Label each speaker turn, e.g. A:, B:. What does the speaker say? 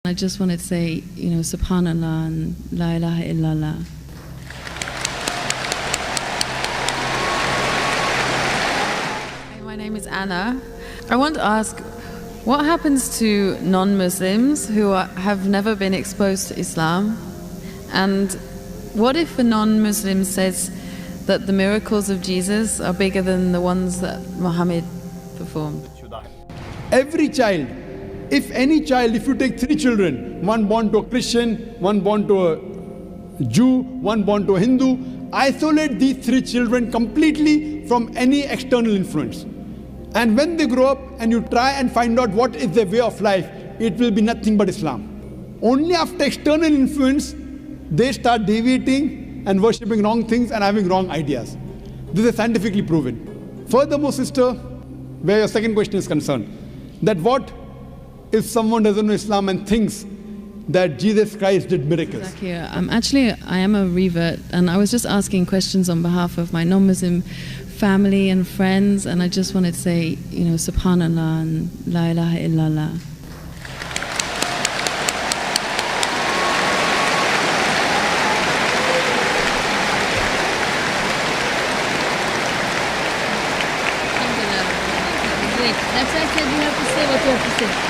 A: I just wanted to say, Subhanallah and La ilaha illallah.
B: Hi, my name is Anna. I want to ask, what happens to non-Muslims who have never been exposed to Islam? And what if a non-Muslim says that the miracles of Jesus are bigger than the ones that Muhammad performed?
C: Every child, if you take 3 children, one born to a Christian, one born to a Jew, one born to a Hindu, isolate these 3 children completely from any external influence. And when they grow up and you try and find out what is their way of life, it will be nothing but Islam. Only after external influence, they start deviating and worshipping wrong things and having wrong ideas. This is scientifically proven. Furthermore, sister, where your second question is concerned, that what if someone doesn't know Islam and thinks that Jesus Christ did miracles?
A: Zakir, I am a revert, and I was just asking questions on behalf of my non-Muslim family and friends, and I just wanted to say, Subhanallah and La ilaha illallah.
D: That's why I said you have to say what you have to say.